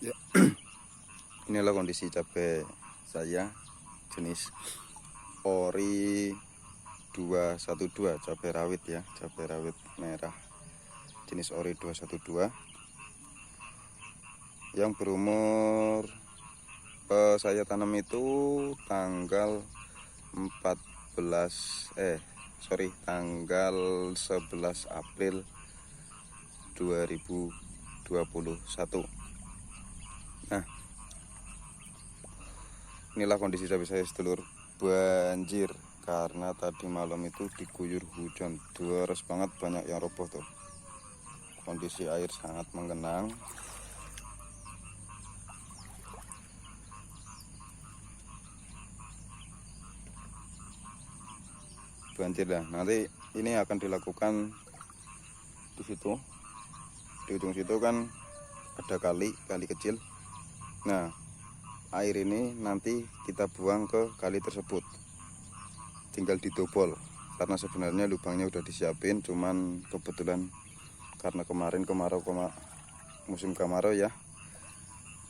Ya, inilah kondisi cabai saya jenis Ori 212, cabai rawit ya, cabai rawit merah jenis Ori 212 yang berumur saya tanam itu tanggal 11 April 2021. Nah, inilah kondisi cabai saya sedulur, banjir karena tadi malam itu diguyur hujan deras banget, banyak yang roboh tuh. Kondisi air sangat menggenang. Banjir dah. Nanti ini akan dilakukan di situ. Di ujung situ kan ada kali kecil. Nah, air ini nanti kita buang ke kali tersebut, tinggal didobol karena sebenarnya lubangnya udah disiapin, cuman kebetulan karena kemarin musim kemarau ya,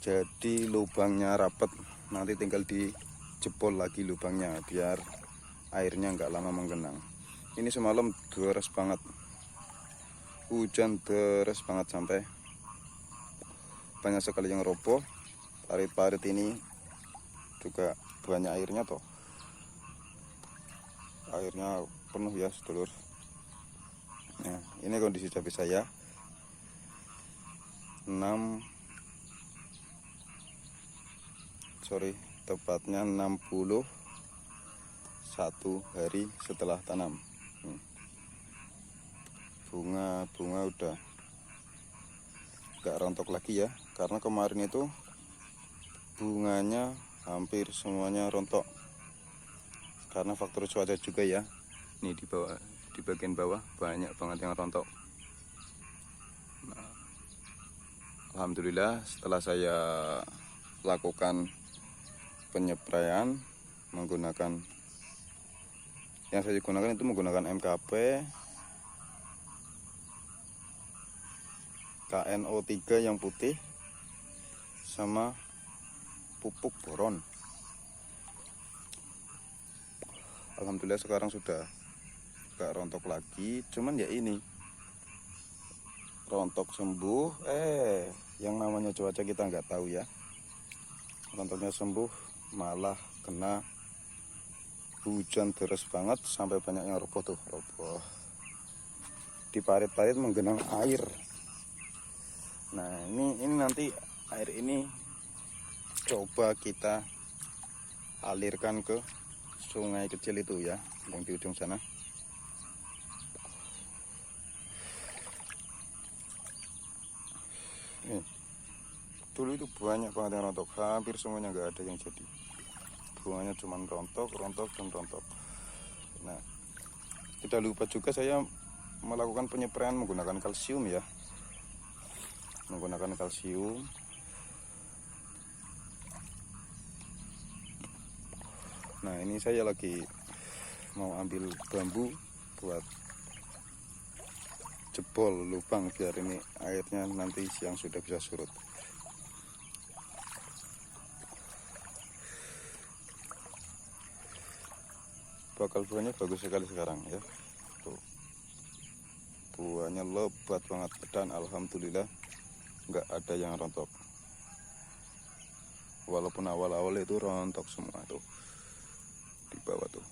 jadi lubangnya rapet. Nanti tinggal dijebol lagi lubangnya biar airnya nggak lama menggenang. Ini semalam deras banget, hujan deras banget sampai banyak sekali yang roboh. Parit-parit ini juga banyak airnya toh, airnya penuh ya sedulur. Nah, ini kondisi cabai saya 61 hari setelah tanam. Bunga udah gak rontok lagi ya, karena kemarin itu bunganya hampir semuanya rontok karena faktor cuaca juga ya. Ini di bawah, di bagian bawah banyak banget yang rontok. Nah, alhamdulillah setelah saya lakukan penyepraian menggunakan, yang saya gunakan itu menggunakan MKP KNO3 yang putih sama pupuk boron. Alhamdulillah sekarang sudah gak rontok lagi, cuman ya ini rontok sembuh, yang namanya cuaca kita nggak tahu ya. Rontoknya sembuh malah kena hujan deras banget sampai banyak yang roboh tuh, roboh di parit-parit menggenang air. Nah, ini nanti air ini coba kita alirkan ke sungai kecil itu ya, yang di ujung sana. Nih, dulu itu banyak banget yang rontok, hampir semuanya nggak ada yang jadi. Bunganya cuma rontok. Nah, tidak lupa juga saya melakukan penyepraian menggunakan kalsium ya, menggunakan kalsium. Nah, ini saya lagi mau ambil bambu buat jebol lubang biar ini airnya nanti siang sudah bisa surut. Bakal buahnya bagus sekali sekarang ya. Tuh, buahnya lebat banget dan alhamdulillah nggak ada yang rontok. Walaupun awal-awal itu rontok semua tuh di bawah tuh,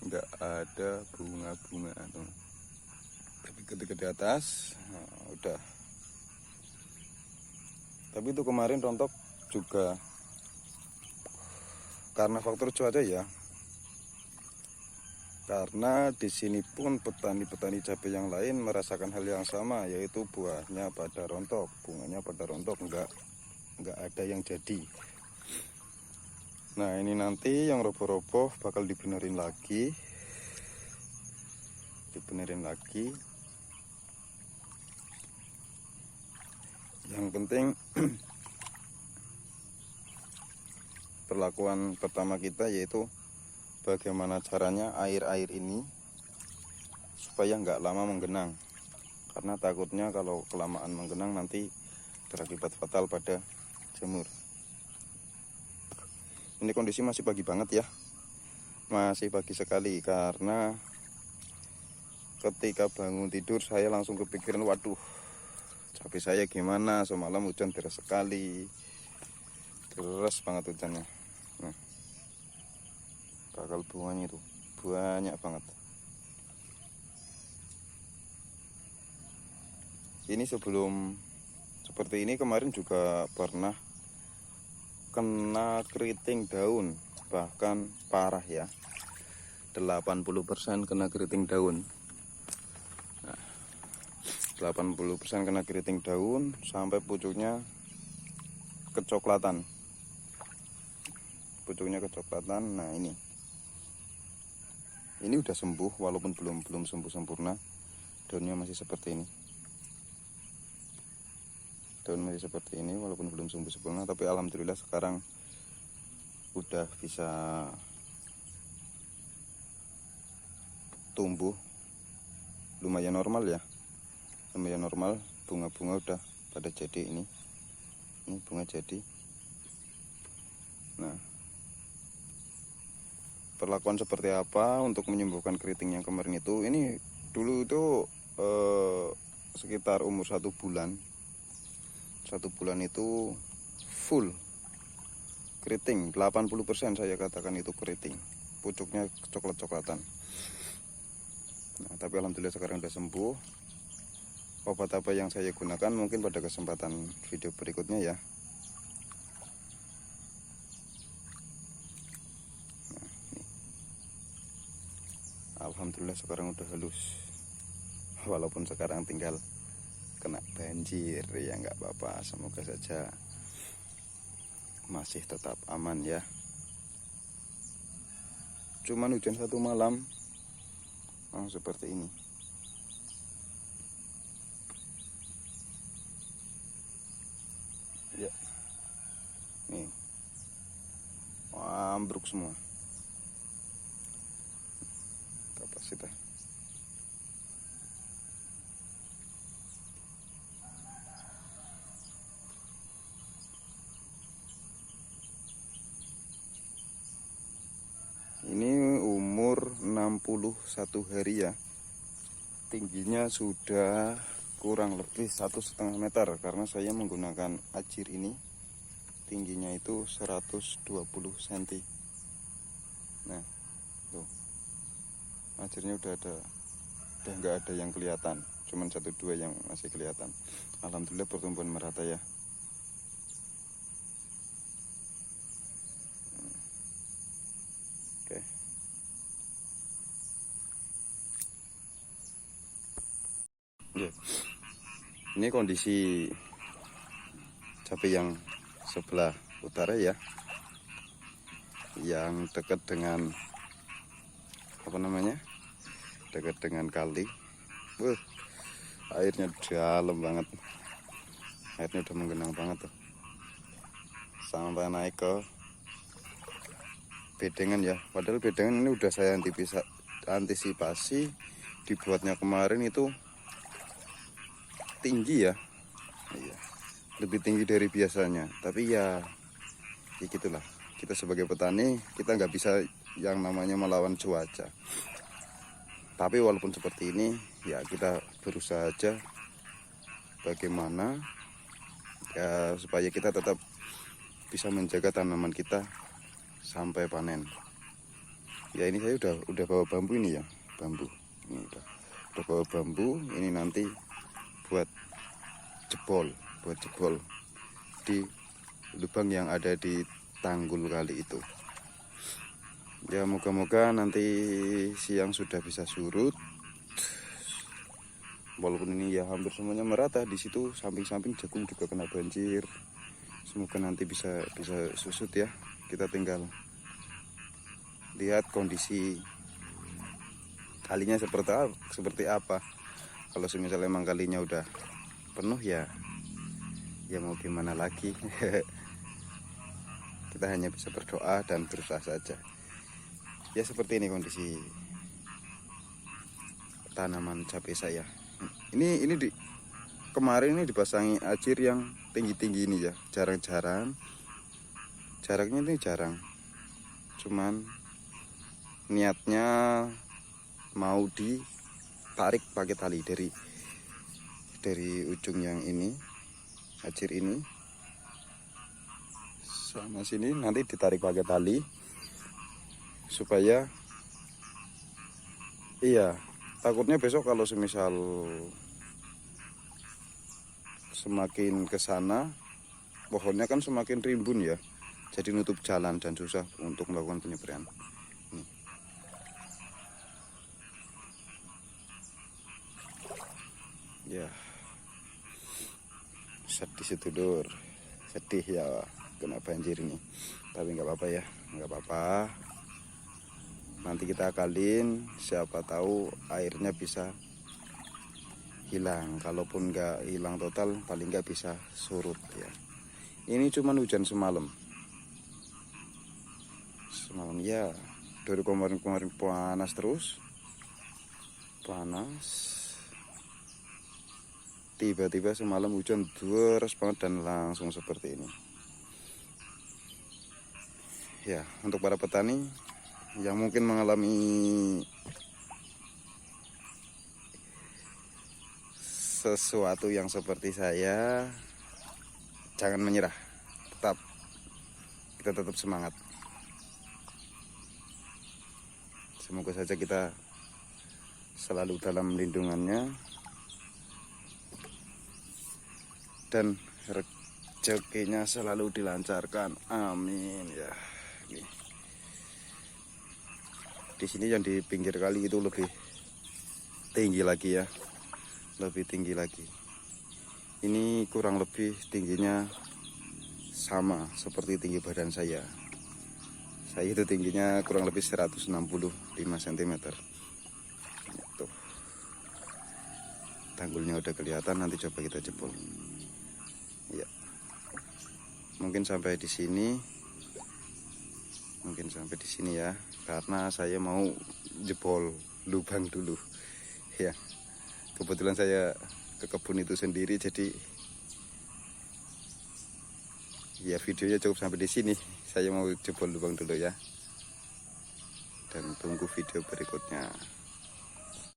nggak ada bunga-bunga tuh. Tapi ketika di atas, nah, udah. Tapi itu kemarin rontok juga karena faktor cuaca ya. Karena di sini pun petani-petani cabai yang lain merasakan hal yang sama, yaitu buahnya pada rontok, bunganya pada rontok, nggak ada yang jadi. Nah, ini nanti yang roboh-roboh bakal dibenerin lagi. Yang penting perlakuan pertama kita yaitu bagaimana caranya air ini supaya nggak lama menggenang, karena takutnya kalau kelamaan menggenang nanti berakibat fatal pada jamur. Ini kondisi masih pagi banget ya, masih pagi sekali, karena ketika bangun tidur saya langsung kepikiran, waduh cabai saya gimana, semalam hujan deras sekali, deras banget hujannya. Nah, bakal bunganya itu banyak banget. Ini sebelum seperti ini kemarin juga pernah kena keriting daun, bahkan parah ya, 80% kena keriting daun. Nah, 80% kena keriting daun sampai pucuknya kecoklatan. Pucuknya kecoklatan. Nah, ini udah sembuh walaupun belum sembuh sempurna. Daunnya masih seperti ini. Daun masih seperti ini walaupun belum sembuh sempurna, tapi alhamdulillah sekarang udah bisa tumbuh lumayan normal ya, lumayan normal. Bunga-bunga udah pada jadi. Ini bunga jadi. Nah, perlakuan seperti apa untuk menyembuhkan keriting yang kemarin itu? Ini dulu itu sekitar umur 1 bulan. 1 bulan itu full keriting, 80% saya katakan itu keriting, pucuknya coklat-coklatan. Nah, tapi alhamdulillah sekarang sudah sembuh. Obat apa yang saya gunakan mungkin pada kesempatan video berikutnya ya. Nah, ini. Alhamdulillah sekarang udah halus, walaupun sekarang tinggal kena banjir ya, nggak apa-apa, semoga saja masih tetap aman ya. Cuman hujan 1 malam seperti ini. Ya, nih ambruk semua kapasitas. Ini umur 61 hari ya. Tingginya sudah kurang lebih 1,5 meter karena saya menggunakan ajir ini. Tingginya itu 120 cm. Nah, tuh. Ajirnya udah nggak ada yang kelihatan. Cuman 1-2 yang masih kelihatan. Alhamdulillah pertumbuhan merata ya. Ya. Ini kondisi cabai yang sebelah utara ya, yang dekat dengan dekat dengan kali. Airnya dalam banget, airnya udah menggenang banget tuh, sampai naik ke bedengan ya. Padahal bedengan ini udah saya antisipasi, dibuatnya kemarin itu tinggi ya, iya, lebih tinggi dari biasanya. Tapi ya gitulah, kita sebagai petani kita nggak bisa yang namanya melawan cuaca. Tapi walaupun seperti ini ya kita berusaha aja bagaimana ya supaya kita tetap bisa menjaga tanaman kita sampai panen. Ya ini saya udah bawa bambu ini ya, bambu ini udah bawa bambu ini, nanti buat jebol di lubang yang ada di tanggul kali itu. Ya moga-moga nanti siang sudah bisa surut. Walaupun ini ya hampir semuanya merata, di situ samping-samping jagung juga kena banjir. Semoga nanti bisa susut ya. Kita tinggal lihat kondisi kalinya seperti apa. Kalau misalnya emang kalinya udah penuh ya mau gimana lagi. Kita hanya bisa berdoa dan berusaha saja. Ya seperti ini kondisi tanaman cabai saya. Ini kemarin ini dipasangi acir yang tinggi-tinggi ini ya, jarang-jarang. Jaraknya ini jarang. Cuman niatnya mau ditarik pakai tali dari ujung yang ini, acir ini sama sini, nanti ditarik pakai tali supaya iya, takutnya besok kalau semisal semakin ke sana pohonnya kan semakin rimbun ya, jadi nutup jalan dan susah untuk melakukan penyeberangan. Nih. Ya, sedih sedulur, sedih ya kena banjir ini, tapi nggak apa-apa ya, nggak apa-apa. Nanti kita akalin, siapa tahu airnya bisa hilang. Kalaupun nggak hilang total, paling nggak bisa surut ya. Ini cuman hujan semalam ya, dari kemarin panas terus, panas. Tiba-tiba semalam hujan deras banget dan langsung seperti ini. Ya, untuk para petani yang mungkin mengalami sesuatu yang seperti saya, jangan menyerah. Kita tetap semangat. Semoga saja kita selalu dalam lindungannya dan rezekinya selalu dilancarkan. Amin ya. Nih. Di sini yang di pinggir kali itu lebih tinggi lagi ya, lebih tinggi lagi. Ini kurang lebih tingginya sama seperti tinggi badan saya. Saya itu tingginya kurang lebih 165 cm. Tuh. Tanggulnya udah kelihatan, nanti coba kita jebol. Ya. Mungkin sampai di sini. Ya, karena saya mau jebol lubang dulu. Ya. Kebetulan saya ke kebun itu sendiri, jadi ya videonya cukup sampai di sini. Saya mau jebol lubang dulu ya. Dan tunggu video berikutnya.